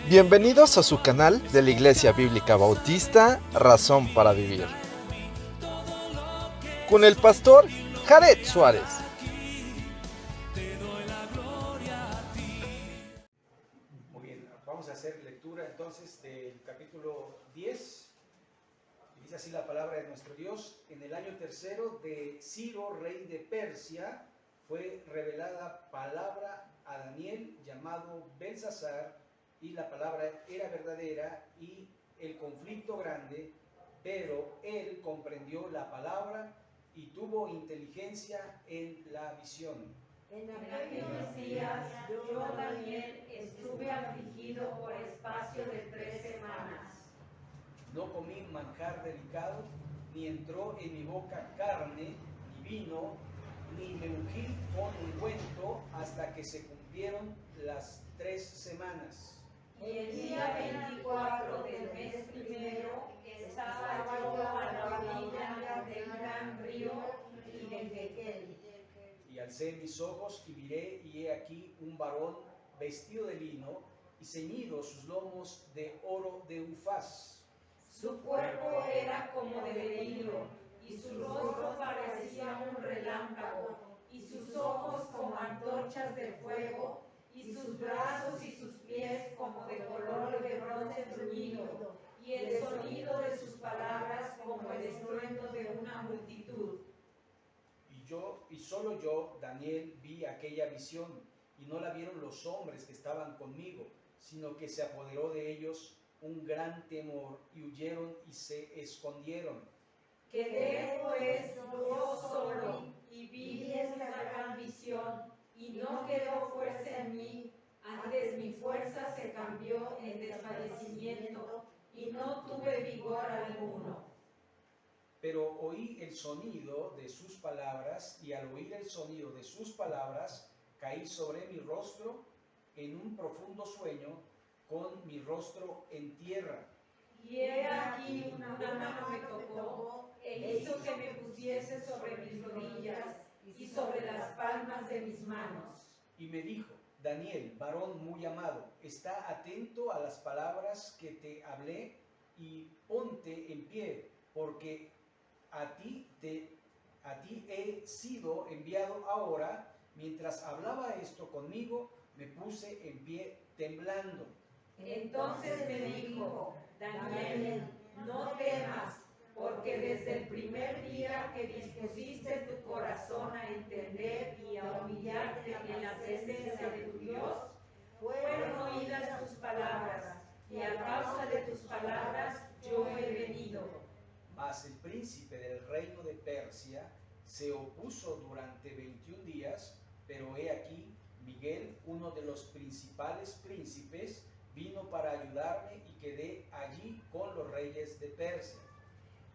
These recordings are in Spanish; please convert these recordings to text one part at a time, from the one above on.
Bienvenidos a su canal de la Iglesia Bíblica Bautista, Razón para Vivir, con el pastor Jared Suárez. Muy bien, vamos a hacer lectura entonces del capítulo 10. Dice así la palabra de nuestro Dios: en el año tercero de Ciro, rey de Persia, fue revelada palabra a Daniel llamado Belsasar, y la palabra era verdadera y el conflicto grande, pero él comprendió la palabra y tuvo inteligencia en la visión. En aquellos días yo, Daniel, estuve afligido por espacio de 3 semanas. No comí manjar delicado, ni entró en mi boca carne, ni vino, ni me ungí con ungüento hasta que se cumplieron las 3 semanas. Y el día 24 del mes primero estaba yo a la orilla del gran río y de Gekel. Y alcé mis ojos y miré, y he aquí un varón vestido de lino y ceñidos sus lomos de oro de Ufaz. Su cuerpo era como de berilio, y su rostro parecía un relámpago, y sus ojos como antorchas de fuego, y sus brazos y sus pies como de color de bronce bruñido, y el sonido de sus palabras como el estruendo de una multitud. Y solo yo, Daniel, vi aquella visión, y no la vieron los hombres que estaban conmigo, sino que se apoderó de ellos un gran temor, y huyeron y se escondieron. Quedé pues yo solo, y vi esta gran visión, y no quedó fuerza en mí, antes mi fuerza se cambió en desfallecimiento, y no tuve vigor alguno. Pero oí el sonido de sus palabras, y al oír el sonido de sus palabras, caí sobre mi rostro en un profundo sueño, con mi rostro en tierra. Y he aquí una mano me tocó, e hizo que me pusiese sobre mis rodillas, y sobre las palmas de mis manos. Y me dijo: Daniel, varón muy amado, está atento a las palabras que te hablé, y ponte en pie, porque a ti he sido enviado ahora. Mientras hablaba esto conmigo, me puse en pie temblando. Entonces me dijo: Daniel, no temas, porque desde el primer día que dispusiste tu corazón a entender y a humillarte en la presencia de tu Dios, fueron oídas tus palabras, y a causa de tus palabras yo he venido. Mas el príncipe del reino de Persia se opuso durante 21 días, pero he aquí, Miguel, uno de los principales príncipes, vino para ayudarme, y quedé allí con los reyes de Persia.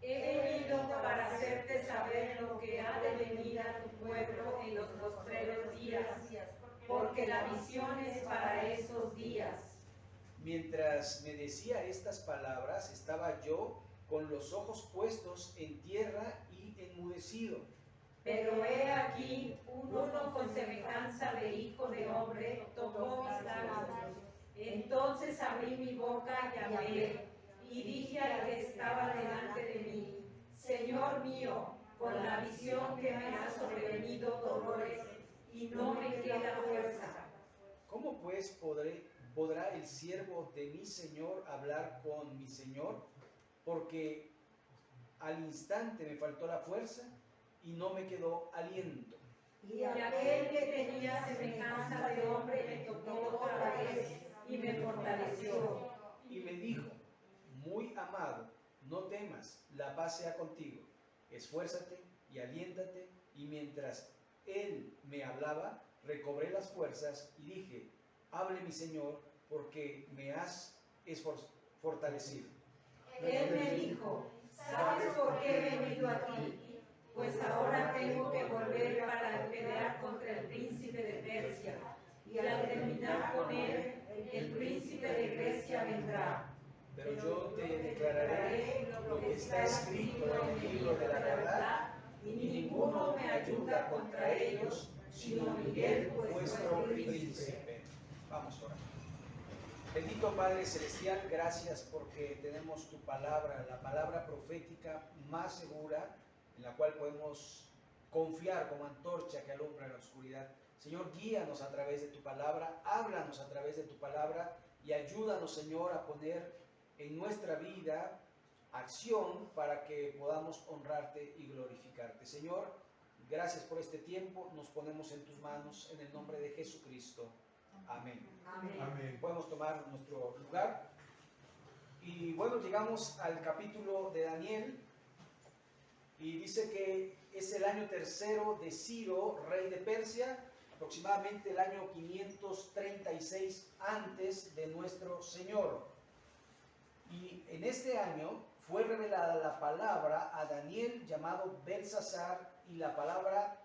He venido para hacerte saber lo que ha de venir a tu pueblo en los postreros días, porque la visión es para esos días. Mientras me decía estas palabras, estaba yo con los ojos puestos en tierra y enmudecido. Pero he aquí, uno con semejanza de hijo de hombre tocó mis labios. Entonces abrí mi boca y hablé, y dije al que estaba delante de mí: Señor mío, con la visión que me ha sobrevenido dolores, y no me queda fuerza. ¿Cómo pues podrá el siervo de mi Señor hablar con mi Señor? Porque al instante me faltó la fuerza, y no me quedó aliento. Y aquel que tenía semejanza de hombre me tocó otra vez y me fortaleció. Y me dijo: muy amado, no temas, la paz sea contigo. Esfuérzate y aliéntate. Y mientras él me hablaba, recobré las fuerzas y dije: hable mi Señor, porque me has fortalecido. Él me dijo: ¿sabes por qué he venido a ti? Pues ahora tengo que volver para pelear contra el príncipe de Persia, y al terminar con él, el príncipe de Grecia vendrá. Pero yo te declararé lo que está escrito en el libro de la verdad, y ninguno me ayuda contra ellos, sino Miguel, vuestro príncipe. Vamos a orar. Bendito Padre Celestial, gracias porque tenemos tu palabra, la palabra profética más segura, en la cual podemos confiar como antorcha que alumbra la oscuridad. Señor, guíanos a través de tu palabra, háblanos a través de tu palabra y ayúdanos, Señor, a poner en nuestra vida acción para que podamos honrarte y glorificarte. Señor, gracias por este tiempo, nos ponemos en tus manos en el nombre de Jesucristo. Amén. Amén. Podemos tomar nuestro lugar. Y bueno, llegamos al capítulo de Daniel y dice que es el año tercero de Ciro, rey de Persia, aproximadamente el año 536 antes de nuestro Señor. Y en este año fue revelada la palabra a Daniel llamado Belsasar, y la palabra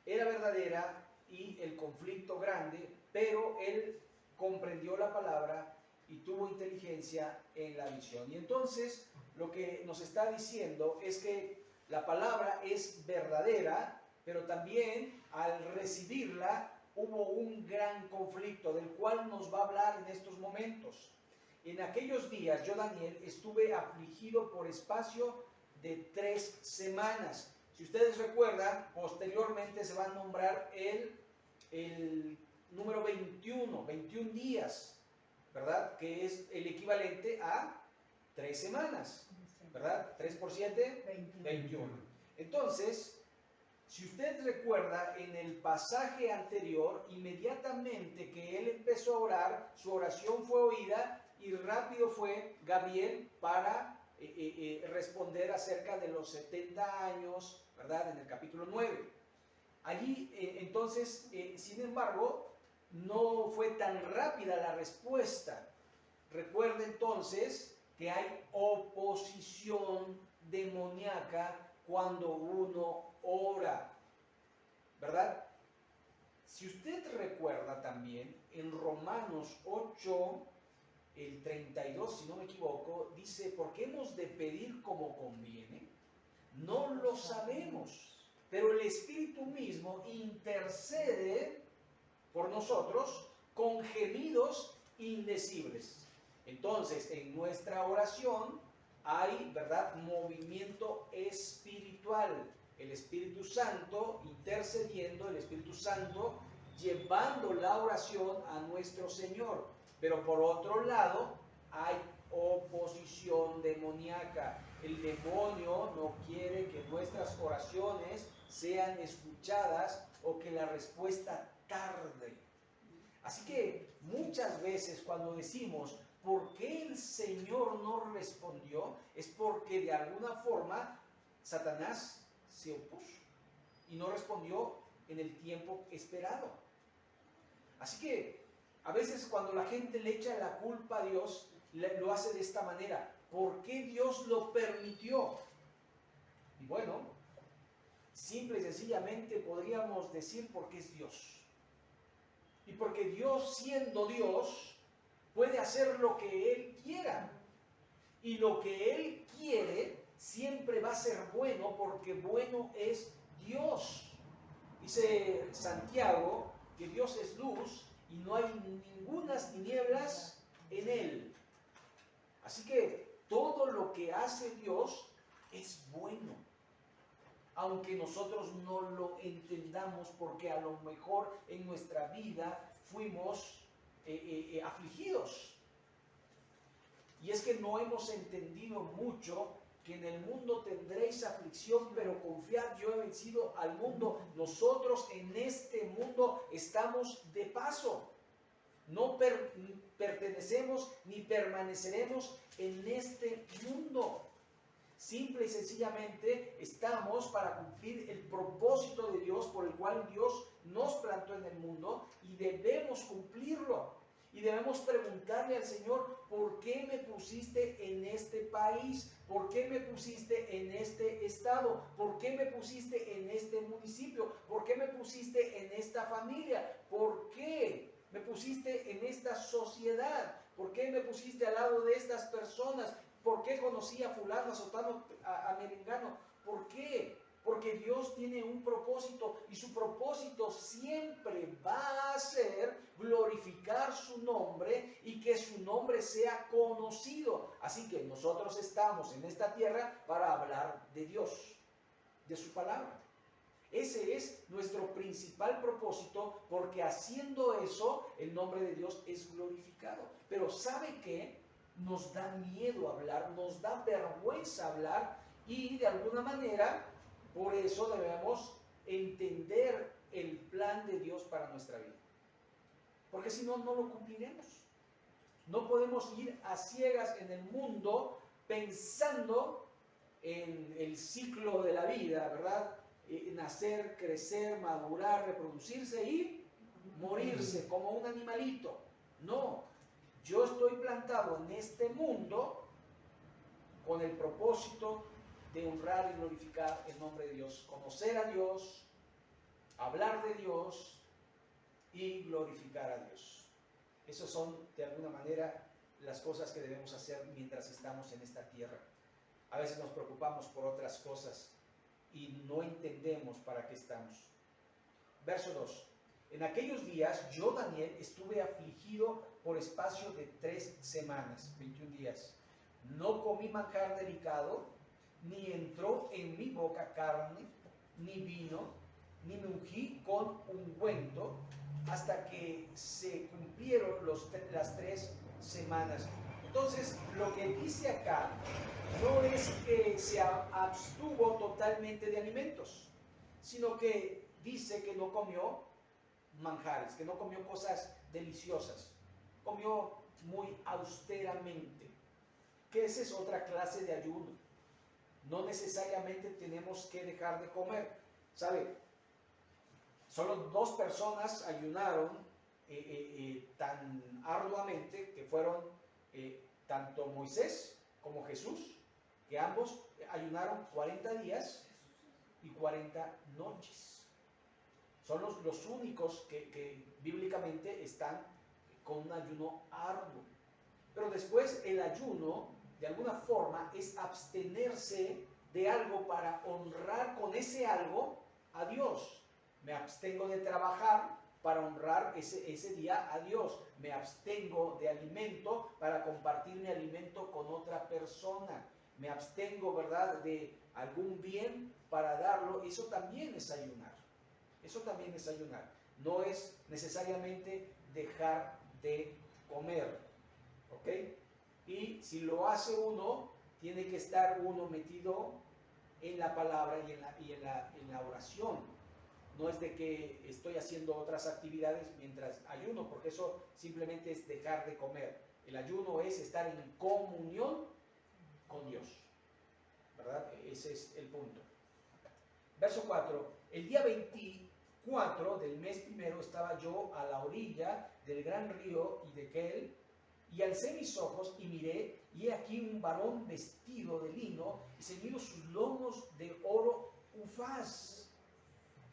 era verdadera y el conflicto grande, pero él comprendió la palabra y tuvo inteligencia en la visión. Y entonces lo que nos está diciendo es que la palabra es verdadera, pero también al recibirla hubo un gran conflicto del cual nos va a hablar en estos momentos. En aquellos días yo, Daniel, estuve afligido por espacio de 3 semanas. Si ustedes recuerdan, posteriormente se va a nombrar el número 21 días, ¿verdad? Que es el equivalente a 3 semanas, ¿verdad? 3 por 7, 21. Entonces, si usted recuerda, en el pasaje anterior, inmediatamente que él empezó a orar, su oración fue oída y rápido fue Gabriel para responder acerca de los 70 años, ¿verdad? En el capítulo 9. Allí, entonces, sin embargo, no fue tan rápida la respuesta. Recuerda entonces que hay oposición demoníaca cuando uno ora, ¿verdad? Si usted recuerda también, en Romanos 8, el 32, si no me equivoco, dice, ¿por qué hemos de pedir como conviene? No lo sabemos, pero el Espíritu mismo intercede por nosotros con gemidos indecibles. Entonces, en nuestra oración hay, ¿verdad?, movimiento espiritual. El Espíritu Santo intercediendo, el Espíritu Santo llevando la oración a nuestro Señor. Pero por otro lado, hay oposición demoníaca. El demonio no quiere que nuestras oraciones sean escuchadas o que la respuesta tarde. Así que muchas veces cuando decimos, ¿por qué el Señor no respondió? Es porque de alguna forma Satanás se opuso y no respondió en el tiempo esperado. Así que a veces cuando la gente le echa la culpa a Dios, lo hace de esta manera. ¿Por qué Dios lo permitió? Y bueno, simple y sencillamente podríamos decir porque es Dios. Y porque Dios, siendo Dios, puede hacer lo que Él quiera. Y lo que Él quiere siempre va a ser bueno, porque bueno es Dios. Dice Santiago que Dios es luz y no hay ningunas tinieblas en Él. Así que todo lo que hace Dios es bueno, aunque nosotros no lo entendamos, porque a lo mejor en nuestra vida fuimos afligidos. Y es que no hemos entendido mucho que en el mundo tendréis aflicción, pero confiad, yo he vencido al mundo. Nosotros en este mundo estamos de paso. No pertenecemos ni permaneceremos en este mundo. Simple y sencillamente estamos para cumplir el propósito de Dios por el cual Dios nos plantó en el mundo y debemos cumplirlo. Y debemos preguntarle al Señor, ¿por qué me pusiste en este país? ¿Por qué me pusiste en este estado? ¿Por qué me pusiste en este municipio? ¿Por qué me pusiste en esta familia? ¿Por qué me pusiste en esta sociedad? ¿Por qué me pusiste al lado de estas personas? ¿Por qué conocí a fulano, a sotano, a merengano? ¿Por qué? Porque Dios tiene un propósito y su propósito siempre va a ser glorificar su nombre y que su nombre sea conocido. Así que nosotros estamos en esta tierra para hablar de Dios, de su palabra. Ese es nuestro principal propósito, porque haciendo eso, el nombre de Dios es glorificado. Pero ¿sabe qué? Nos da miedo hablar, nos da vergüenza hablar, y de alguna manera, por eso debemos entender el plan de Dios para nuestra vida. Porque si no, no lo cumpliremos. No podemos ir a ciegas en el mundo pensando en el ciclo de la vida, ¿verdad? Nacer, crecer, madurar, reproducirse y morirse como un animalito. No, yo estoy plantado en este mundo con el propósito de honrar y glorificar el nombre de Dios, conocer a Dios, hablar de Dios y glorificar a Dios. Esas son, de alguna manera, las cosas que debemos hacer mientras estamos en esta tierra. A veces nos preocupamos por otras cosas y no entendemos para qué estamos. Verso 2. En aquellos días, yo, Daniel, estuve afligido por espacio de 3 semanas, 21 días. No comí manjar delicado, ni entró en mi boca carne, ni vino, ni me ungí con ungüento, hasta que se cumplieron las 3 semanas. Entonces, lo que dice acá no es que se abstuvo totalmente de alimentos, sino que dice que no comió manjares, que no comió cosas deliciosas, comió muy austeramente, que esa es otra clase de ayuno. No necesariamente tenemos que dejar de comer, ¿sabe? Solo 2 personas ayunaron tan arduamente, que fueron tanto Moisés como Jesús, que ambos ayunaron 40 días y 40 noches. Son los únicos que bíblicamente están con un ayuno arduo. Pero después el ayuno, de alguna forma, es abstenerse de algo para honrar con ese algo a Dios. Me abstengo de trabajar para honrar ese día a Dios. Me abstengo de alimento para compartir mi alimento con otra persona. Me abstengo, ¿verdad?, de algún bien para darlo. Eso también es ayunar. Eso también es ayunar. No es necesariamente dejar de comer. ¿Ok? Y si lo hace uno, tiene que estar uno metido en la palabra y en la oración. No es de que estoy haciendo otras actividades mientras ayuno, porque eso simplemente es dejar de comer. El ayuno es estar en comunión con Dios, ¿verdad? Ese es el punto. Verso 4. El día 24 del mes primero estaba yo a la orilla del gran río Hiddekel, y alcé mis ojos y miré, y he aquí un varón vestido de lino y ceñidos sus lomos de oro ufaz.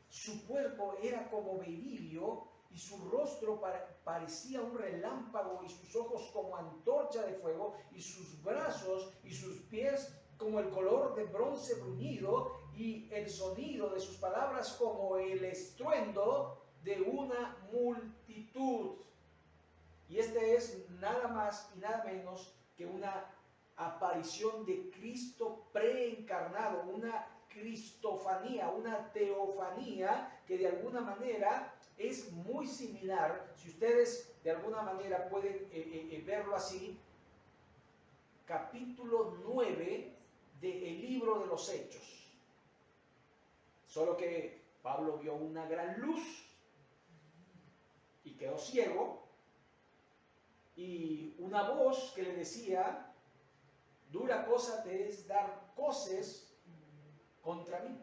Su cuerpo era como berilio y su rostro parecía un relámpago y sus ojos como antorcha de fuego y sus brazos y sus pies como el color de bronce bruñido y el sonido de sus palabras como el estruendo de una multitud. Y este es nada más y nada menos que una aparición de Cristo preencarnado, una cristofanía, una teofanía que de alguna manera es muy similar, si ustedes de alguna manera pueden verlo así, capítulo 9 del libro de los Hechos. Solo que Pablo vio una gran luz y quedó ciego, y una voz que le decía: dura cosa te es dar coces contra mí.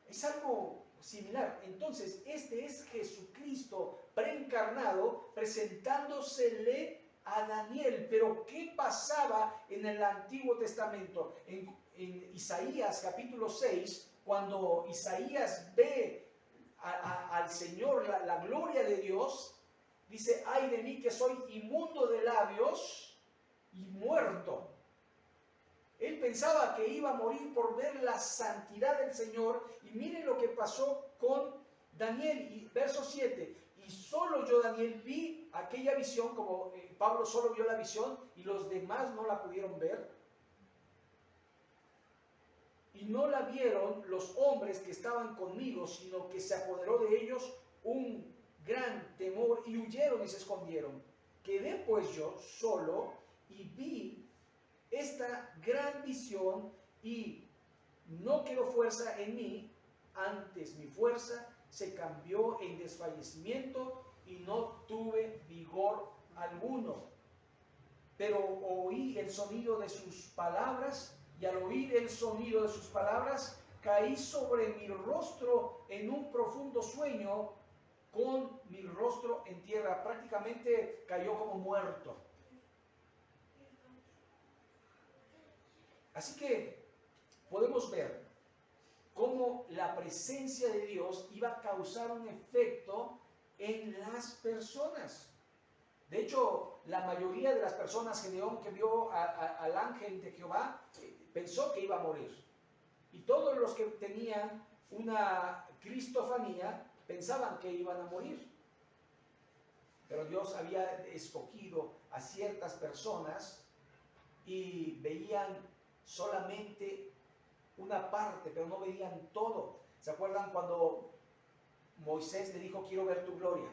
Es algo similar. Entonces, este es Jesucristo preencarnado presentándosele a Daniel. Pero ¿qué pasaba en el Antiguo Testamento? En Isaías capítulo 6, cuando Isaías ve al Señor, la gloria de Dios, dice: ay de mí que soy inmundo de labios y muerto. Él pensaba que iba a morir por ver la santidad del Señor, y miren lo que pasó con Daniel. Y verso 7, y solo Daniel vi aquella visión, como Pablo solo vio la visión y los demás no la pudieron ver. Y no la vieron los hombres que estaban conmigo, sino que se apoderó de ellos un gran temor y huyeron y se escondieron. Quedé pues yo solo y vi esta gran visión y no quedó fuerza en mí, antes mi fuerza se cambió en desfallecimiento y no tuve vigor alguno. Pero oí el sonido de sus palabras y al oír el sonido de sus palabras caí sobre mi rostro en un profundo sueño con mi rostro en tierra. Prácticamente cayó como muerto. Así que podemos ver cómo la presencia de Dios iba a causar un efecto en las personas. De hecho, la mayoría de las personas, Gedeón, que vio al ángel de Jehová, pensó que iba a morir. Y todos los que tenían una cristofanía pensaban que iban a morir. Pero Dios había escogido a ciertas personas y veían solamente una parte, pero no veían todo. ¿Se acuerdan cuando Moisés le dijo, quiero ver tu gloria?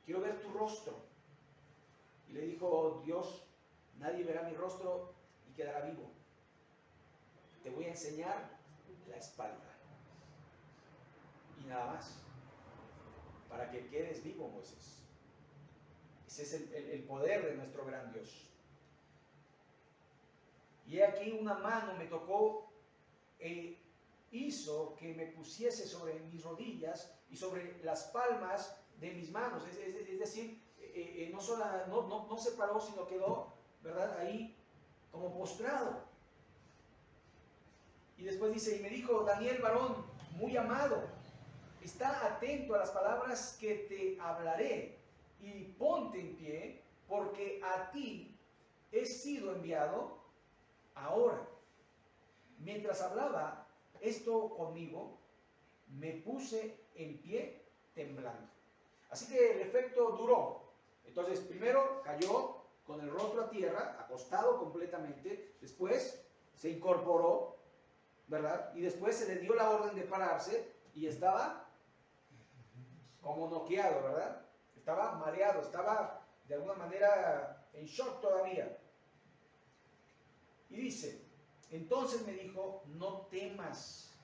Quiero ver tu rostro. Y le dijo Dios, nadie verá mi rostro y quedará vivo. Te voy a enseñar la espalda. Y nada más. Para que quedes vivo, Moisés. Ese es el poder de nuestro gran Dios. Y aquí una mano me tocó e hizo que me pusiese sobre mis rodillas y sobre las palmas de mis manos. Es decir, no se paró, sino quedó, ¿verdad?, ahí como postrado. Y después dice, y me dijo, Daniel, varón muy amado, está atento a las palabras que te hablaré y ponte en pie, porque a ti he sido enviado ahora. Mientras hablaba esto conmigo, me puse en pie temblando. Así que el efecto duró. Entonces, primero cayó con el rostro a tierra, acostado completamente. Después se incorporó, ¿verdad? Y después se le dio la orden de pararse y estaba como noqueado, ¿verdad? Estaba mareado, estaba de alguna manera en shock todavía. Y dice, entonces me dijo, no temas,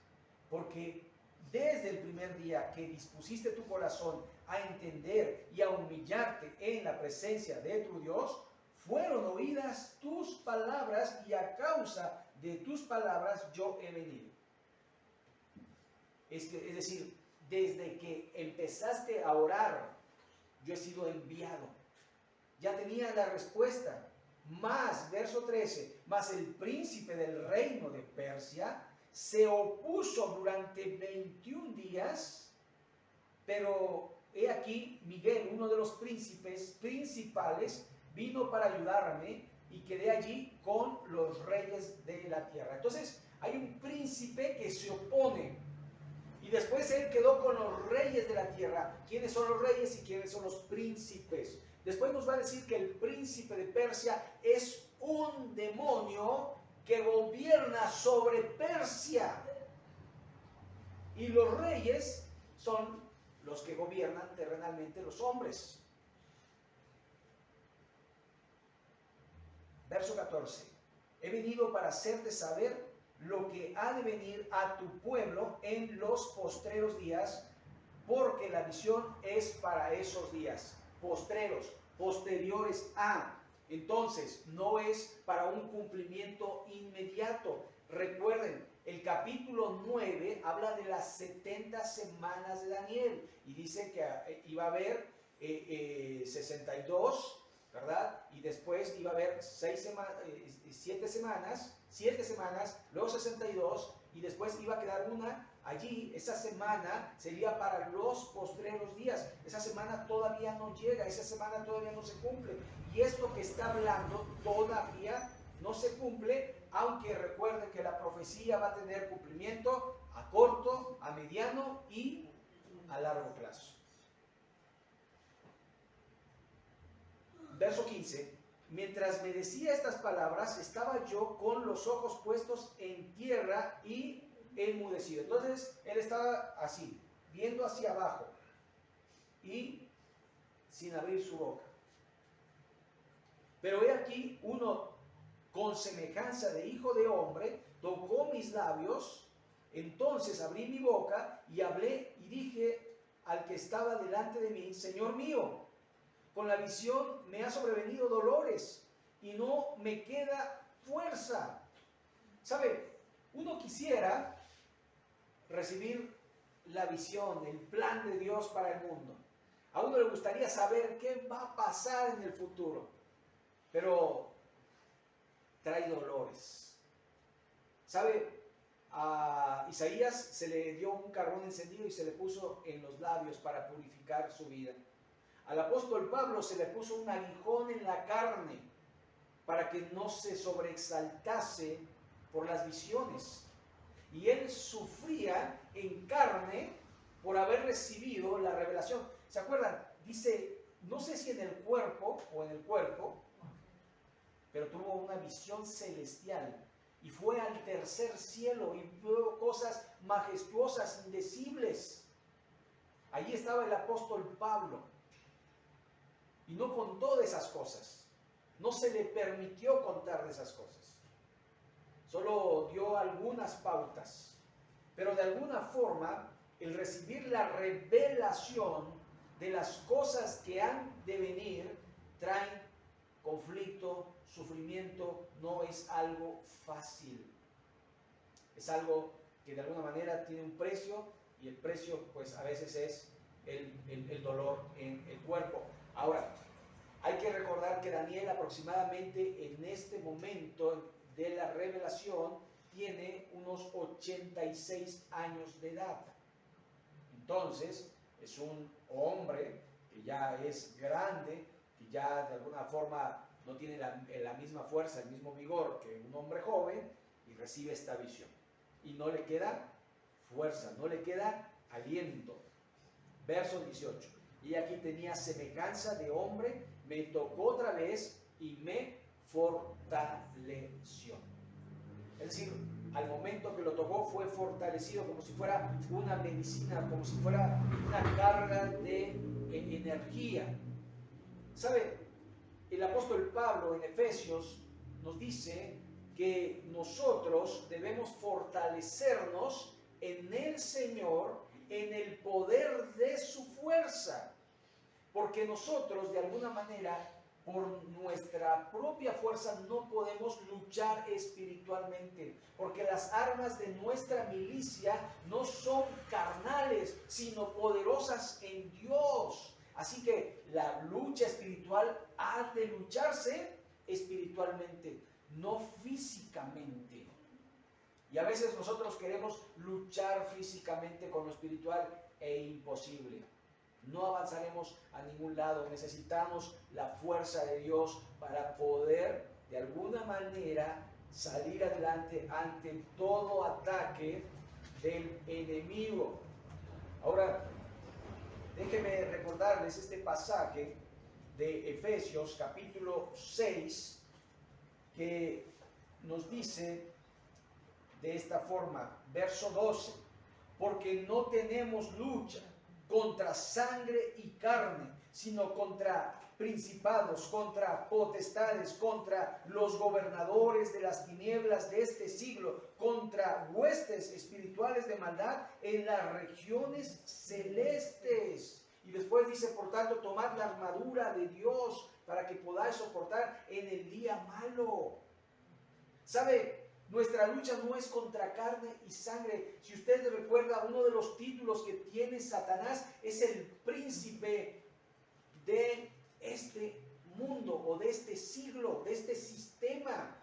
porque desde el primer día que dispusiste tu corazón a entender y a humillarte en la presencia de tu Dios, fueron oídas tus palabras y a causa de tus palabras yo he venido. Es decir, desde que empezaste a orar, yo he sido enviado. Ya tenía la respuesta. Más, verso 13, más el príncipe del reino de Persia se opuso durante 21 días, pero he aquí Miguel, uno de los príncipes principales, vino para ayudarme y quedé allí con los reyes de la tierra. Entonces hay un príncipe que se opone y después él quedó con los reyes de la tierra. ¿Quiénes son los reyes y quiénes son los príncipes? Después nos va a decir que el príncipe de Persia es un demonio que gobierna sobre Persia. Y los reyes son los que gobiernan terrenalmente los hombres. Verso 14. He venido para hacerte saber lo que ha de venir a tu pueblo en los postreros días, porque la visión es para esos días. Postreros, posteriores a. Entonces, no es para un cumplimiento inmediato. Recuerden, el capítulo 9 habla de las 70 semanas de Daniel y dice que iba a haber 62, ¿verdad? Y después iba a haber 7 semanas, luego 62 y después iba a quedar una allí. Esa semana sería para los postreros días. Esa semana todavía no llega, esa semana todavía no se cumple. Y esto que está hablando todavía no se cumple, aunque recuerden que la profecía va a tener cumplimiento a corto, a mediano y a largo plazo. verso 15, mientras me decía estas palabras, estaba yo con los ojos puestos en tierra y enmudecido. Entonces, él estaba así, viendo hacia abajo y sin abrir su boca. Pero he aquí, uno con semejanza de hijo de hombre, tocó mis labios, entonces abrí mi boca y hablé y dije al que estaba delante de mí, Señor mío, con la visión me ha sobrevenido dolores y no me queda fuerza. ¿Sabe? Uno quisiera recibir la visión, el plan de Dios para el mundo. A uno le gustaría saber qué va a pasar en el futuro, pero trae dolores. ¿Sabe? A Isaías se le dio un carbón encendido y se le puso en los labios para purificar su vida. Al apóstol Pablo se le puso un aguijón en la carne para que no se sobreexaltase por las visiones. Y él sufría en carne por haber recibido la revelación. ¿Se acuerdan? Dice, no sé si en el cuerpo o en el cuerpo, pero tuvo una visión celestial. Y fue al tercer cielo y vio cosas majestuosas, indecibles. Allí estaba el apóstol Pablo. Y no contó de esas cosas. No se le permitió contar de esas cosas. Solo dio algunas pautas. Pero de alguna forma, el recibir la revelación de las cosas que han de venir, traen conflicto, sufrimiento, no es algo fácil. Es algo que de alguna manera tiene un precio, y el precio pues a veces es el dolor en el cuerpo. Ahora, hay que recordar que Daniel aproximadamente en este momento de la revelación tiene unos 86 años de edad. Entonces, es un hombre que ya es grande, que ya de alguna forma no tiene la misma fuerza, el mismo vigor que un hombre joven, y recibe esta visión. Y no le queda fuerza, no le queda aliento. Verso 18. Y aquí tenía semejanza de hombre, me tocó otra vez y me fortaleció. Es decir, al momento que lo tocó fue fortalecido como si fuera una medicina, como si fuera una carga de energía. ¿Sabe? El apóstol Pablo en Efesios nos dice que nosotros debemos fortalecernos en el Señor, en el poder de su fuerza. Porque nosotros, de alguna manera, por nuestra propia fuerza no podemos luchar espiritualmente. Porque las armas de nuestra milicia no son carnales, sino poderosas en Dios. Así que la lucha espiritual ha de lucharse espiritualmente, no físicamente. Y a veces nosotros queremos luchar físicamente con lo espiritual e imposible. No avanzaremos a ningún lado. Necesitamos la fuerza de Dios para poder de alguna manera salir adelante ante todo ataque del enemigo. Ahora, déjenme recordarles este pasaje de Efesios capítulo 6 que nos dice de esta forma, verso 12, porque no tenemos lucha contra sangre y carne, sino contra principados, contra potestades, contra los gobernadores de las tinieblas de este siglo, contra huestes espirituales de maldad en las regiones celestes. Y después dice, por tanto, tomad la armadura de Dios para que podáis soportar en el día malo. ¿Sabe? Nuestra lucha no es contra carne y sangre. Si usted recuerda, uno de los títulos que tiene Satanás es el príncipe de este mundo o de este siglo, de este sistema.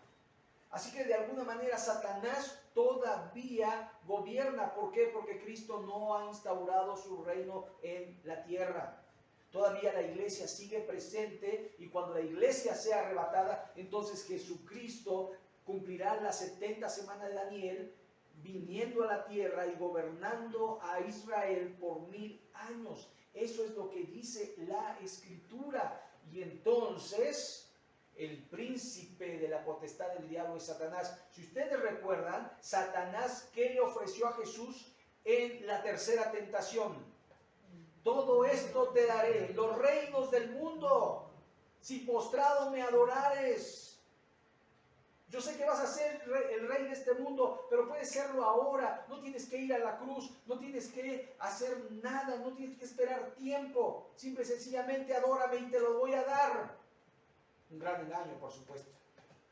Así que de alguna manera Satanás todavía gobierna. ¿Por qué? Porque Cristo no ha instaurado su reino en la tierra. Todavía la iglesia sigue presente, y cuando la iglesia sea arrebatada, entonces Jesucristo cumplirá las 70 semanas de Daniel, viniendo a la tierra y gobernando a Israel por 1000 años. Eso es lo que dice la Escritura. y entonces el príncipe de la potestad del diablo es Satanás. Si ustedes recuerdan, Satanás, ¿qué le ofreció a Jesús en la tercera tentación? Todo esto te daré, los reinos del mundo, si postrado me adorares. Yo sé que vas a ser el rey de este mundo, pero puedes serlo ahora. No tienes que ir a la cruz, no tienes que hacer nada, no tienes que esperar tiempo. Simple y sencillamente adórame y te lo voy a dar. Un gran engaño, por supuesto.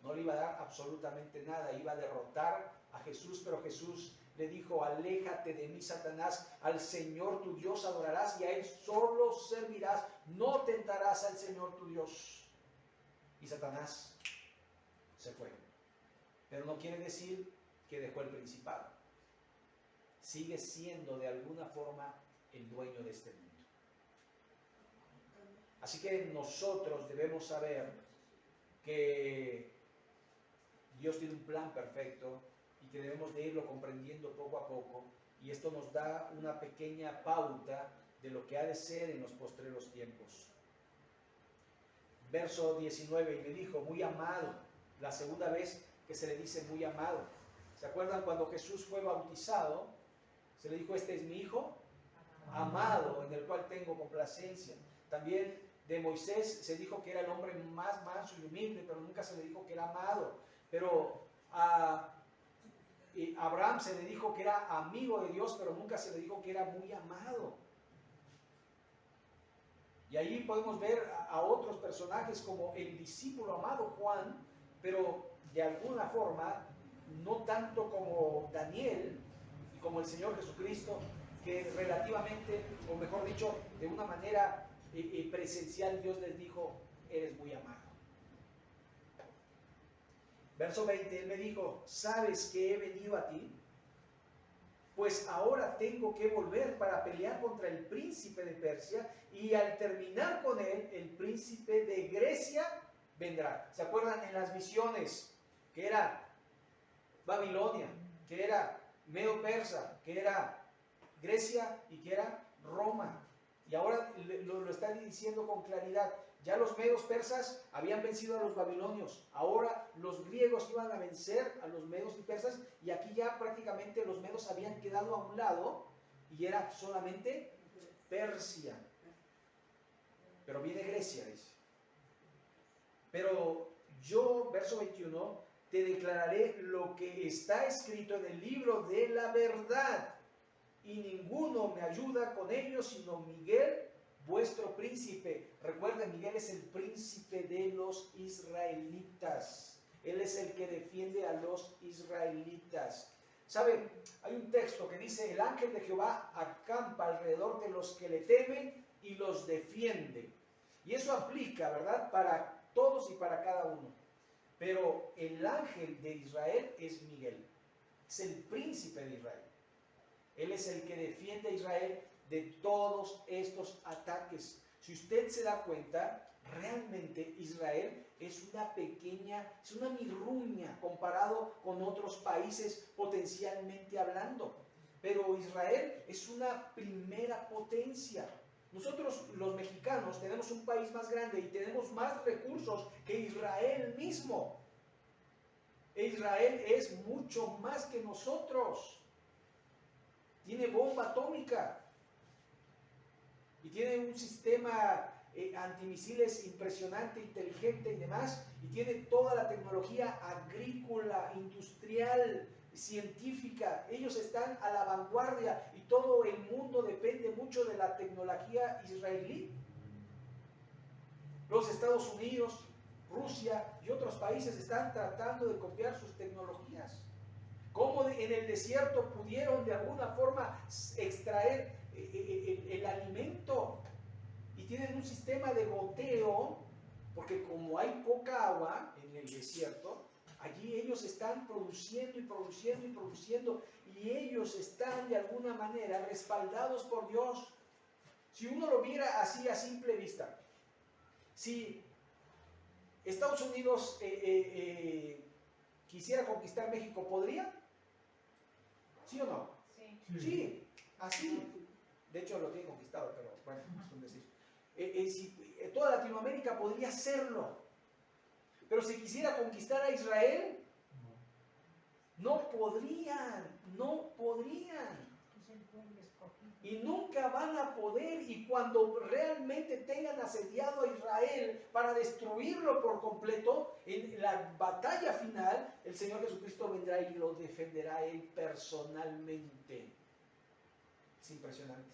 No le iba a dar absolutamente nada, iba a derrotar a Jesús, pero Jesús le dijo: aléjate de mí, Satanás, al Señor tu Dios adorarás y a Él solo servirás, no tentarás al Señor tu Dios. Y Satanás se fue. Pero no quiere decir que dejó el principado. Sigue siendo de alguna forma el dueño de este mundo. Así que nosotros debemos saber que Dios tiene un plan perfecto y que debemos de irlo comprendiendo poco a poco, y esto nos da una pequeña pauta de lo que ha de ser en los postreros tiempos. Verso 19, y le dijo: muy amado, la segunda vez que se le dice muy amado. ¿Se acuerdan cuando Jesús fue bautizado? Se le dijo: este es mi hijo amado, en el cual tengo complacencia. También de Moisés se dijo que era el hombre más manso y humilde, pero nunca se le dijo que era amado. Pero a Abraham se le dijo que era amigo de Dios, pero nunca se le dijo que era muy amado. Y ahí podemos ver a otros personajes como el discípulo amado Juan, pero de alguna forma no tanto como Daniel y como el Señor Jesucristo, que relativamente, o mejor dicho, de una manera presencial, Dios les dijo: eres muy amado. Verso 20, Él me dijo: ¿sabes que he venido a ti? Pues ahora tengo que volver para pelear contra el príncipe de Persia, y al terminar con él, el príncipe de Grecia vendrá. ¿Se acuerdan en las visiones? Que era Babilonia, que era Medo-Persa, que era Grecia y que era Roma. Y ahora lo está diciendo con claridad. Ya los medos persas habían vencido a los babilonios. Ahora los griegos iban a vencer a los medos y persas, y aquí ya prácticamente los medos habían quedado a un lado y era solamente Persia. Pero viene Grecia, dice. Pero yo, verso 21, te declararé lo que está escrito en el libro de la verdad, y ninguno me ayuda con ello sino Miguel, vuestro príncipe. Recuerden, Miguel es el príncipe de los israelitas. Él es el que defiende a los israelitas. ¿Saben? Hay un texto que dice: el ángel de Jehová acampa alrededor de los que le temen y los defiende. Y eso aplica, ¿verdad?, para todos y para cada uno. Pero el ángel de Israel es Miguel. Es el príncipe de Israel. Él es el que defiende a Israel de todos estos ataques. Si usted se da cuenta, realmente Israel es una pequeña, es una mirruña comparado con otros países potencialmente hablando. Pero Israel es una primera potencia. Nosotros los mexicanos tenemos un país más grande y tenemos más recursos que Israel mismo. Israel es mucho más que nosotros. Tiene bomba atómica y tiene un sistema antimisiles impresionante, inteligente y demás, y tiene toda la tecnología agrícola, industrial, científica. Ellos están a la vanguardia y todo el mundo depende mucho de la tecnología israelí. Los Estados Unidos, Rusia y otros países están tratando de copiar sus tecnologías. ¿Cómo en el desierto pudieron de alguna forma extraer el alimento? Y tienen un sistema de goteo, porque como hay poca agua en el desierto, allí ellos están produciendo y produciendo y produciendo, y ellos están de alguna manera respaldados por Dios. Si uno lo viera así a simple vista, si Estados Unidos quisiera conquistar México, ¿podría? ¿Sí o no? Sí. Sí, así. De hecho lo tiene conquistado, pero bueno, es un decir. Si toda toda Latinoamérica podría hacerlo. Pero si quisiera conquistar a Israel, no podrían. Y nunca van a poder, y cuando realmente tengan asediado a Israel para destruirlo por completo, en la batalla final, el Señor Jesucristo vendrá y lo defenderá Él personalmente. Es impresionante.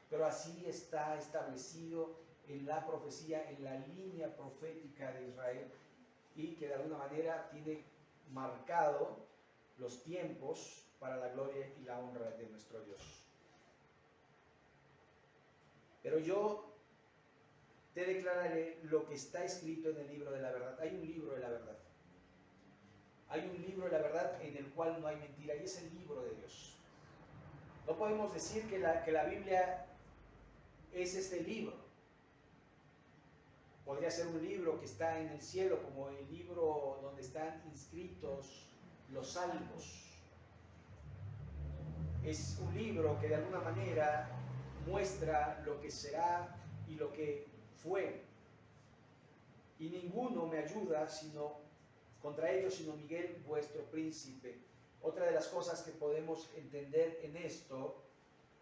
Pero así está establecido en la profecía, en la línea profética de Israel, y que de alguna manera tiene marcado los tiempos para la gloria y la honra de nuestro Dios. Pero yo te declararé lo que está escrito en el libro de la verdad. Hay un libro de la verdad. Hay un libro de la verdad en el cual no hay mentira, y es el libro de Dios. No podemos decir que la Biblia es este libro. Podría ser un libro que está en el cielo, como el libro donde están inscritos los salmos. Es un libro que de alguna manera muestra lo que será y lo que fue. Y ninguno me ayuda contra ellos, sino Miguel, vuestro príncipe. Otra de las cosas que podemos entender en esto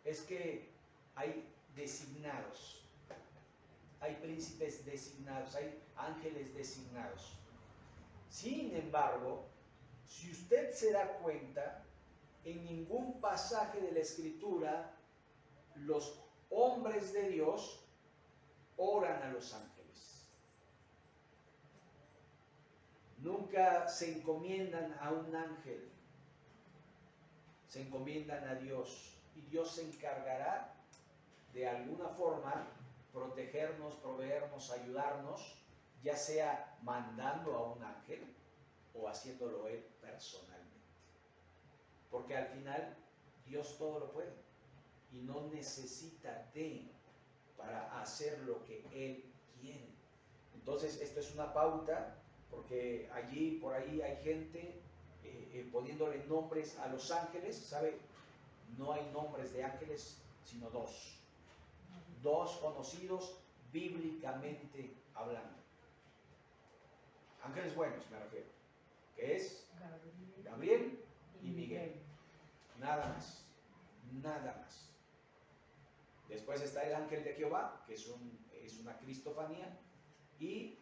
es que hay designados, hay príncipes designados, hay ángeles designados. Sin embargo, si usted se da cuenta, en ningún pasaje de la Escritura los hombres de Dios oran a los ángeles. Nunca se encomiendan a un ángel, se encomiendan a Dios, y Dios se encargará de alguna forma protegernos, proveernos, ayudarnos, ya sea mandando a un ángel o haciéndolo Él personalmente. Porque al final Dios todo lo puede y no necesita para hacer lo que Él quiere. Entonces esto es una pauta, porque allí, por ahí hay gente poniéndole nombres a los ángeles. ¿Sabe? No hay nombres de ángeles, sino dos. Dos conocidos bíblicamente hablando. Ángeles buenos me refiero, que es Gabriel y Miguel. Nada más, nada más. Después está el ángel de Jehová, que es una cristofanía, y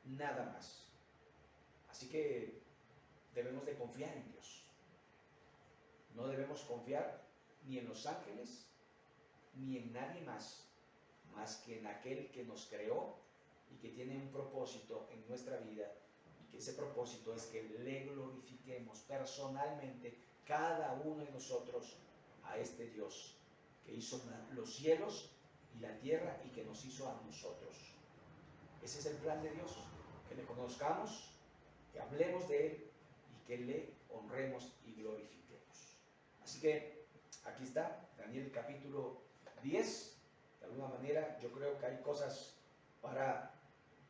nada más. Así que debemos de confiar en Dios. No debemos confiar ni en los ángeles, ni en nadie más que en aquel que nos creó y que tiene un propósito en nuestra vida, y que ese propósito es que le glorifiquemos personalmente cada uno de nosotros a este Dios que hizo los cielos y la tierra y que nos hizo a nosotros. Ese es el plan de Dios, que le conozcamos, que hablemos de Él y que le honremos y glorifiquemos. Así que aquí está Daniel capítulo 10. De alguna manera yo creo que hay cosas para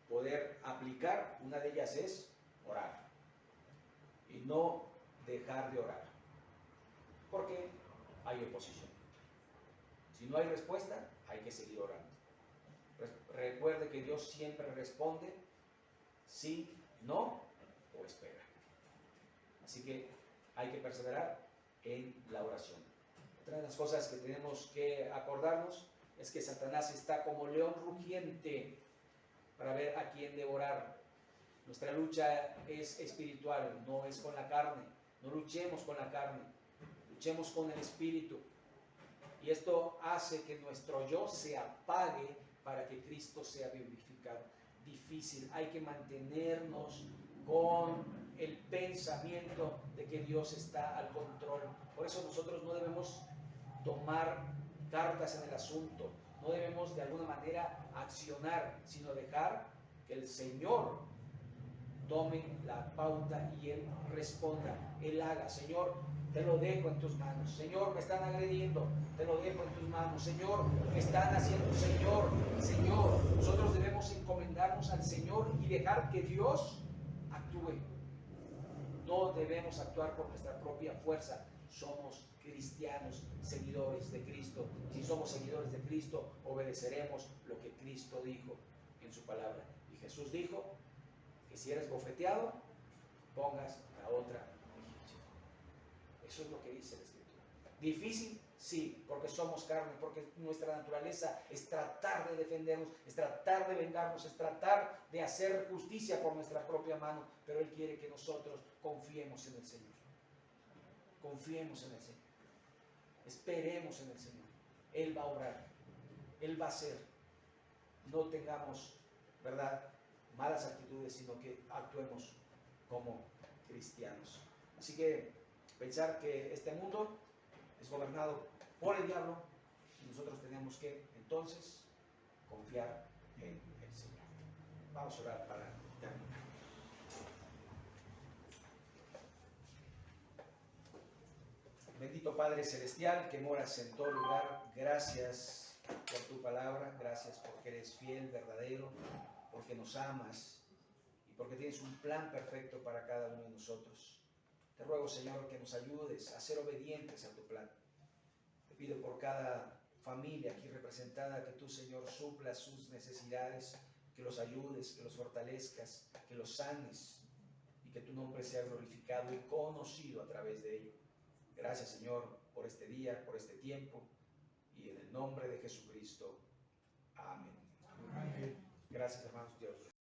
poder aplicar. Una de ellas es orar y no dejar de orar, porque hay oposición. Si no hay respuesta, hay que seguir orando. Recuerde que Dios siempre responde sí, no o espera. Así que hay que perseverar en la oración. Otra de las cosas que tenemos que acordarnos es que Satanás está como león rugiente para ver a quién devorar. Nuestra lucha es espiritual, no es con la carne. No luchemos con la carne, luchemos con el espíritu. Y esto hace que nuestro yo se apague para que Cristo sea vivificado. Difícil, hay que mantenernos con el pensamiento de que Dios está al control. Por eso nosotros no debemos tomar cartas en el asunto, no debemos de alguna manera accionar, sino dejar que el Señor tome la pauta y Él responda, Él haga. Señor, te lo dejo en tus manos. Señor, me están agrediendo, te lo dejo en tus manos. Señor, me están haciendo. Señor, nosotros debemos encomendarnos al Señor y dejar que Dios actúe. No debemos actuar por nuestra propia fuerza. Somos cristianos, seguidores de Cristo. Si somos seguidores de Cristo, obedeceremos lo que Cristo dijo. en su palabra. Y Jesús dijo que si eres bofeteado, pongas la otra mejilla. Eso es lo que dice la Escritura. ¿Difícil? Sí, porque somos carne, porque nuestra naturaleza es tratar de defendernos, es tratar de vengarnos, es tratar de hacer justicia por nuestra propia mano, pero Él quiere que nosotros confiemos en el Señor. Confiemos en el Señor. Esperemos en el Señor. Él va a obrar. Él va a hacer. No tengamos, ¿verdad?, malas actitudes, sino que actuemos como cristianos. Así que pensar que este mundo es gobernado por el diablo y nosotros tenemos que entonces confiar en el Señor. Vamos a orar para terminar. Bendito Padre Celestial que moras en todo lugar, gracias por tu palabra, gracias porque eres fiel, verdadero, porque nos amas y porque tienes un plan perfecto para cada uno de nosotros. Te ruego, Señor, que nos ayudes a ser obedientes a tu plan. Te pido por cada familia aquí representada que tú, Señor, suplas sus necesidades, que los ayudes, que los fortalezcas, que los sanes y que tu nombre sea glorificado y conocido a través de ello. Gracias, Señor, por este día, por este tiempo y en el nombre de Jesucristo. Amén. Amén. Gracias, hermanos. Dios.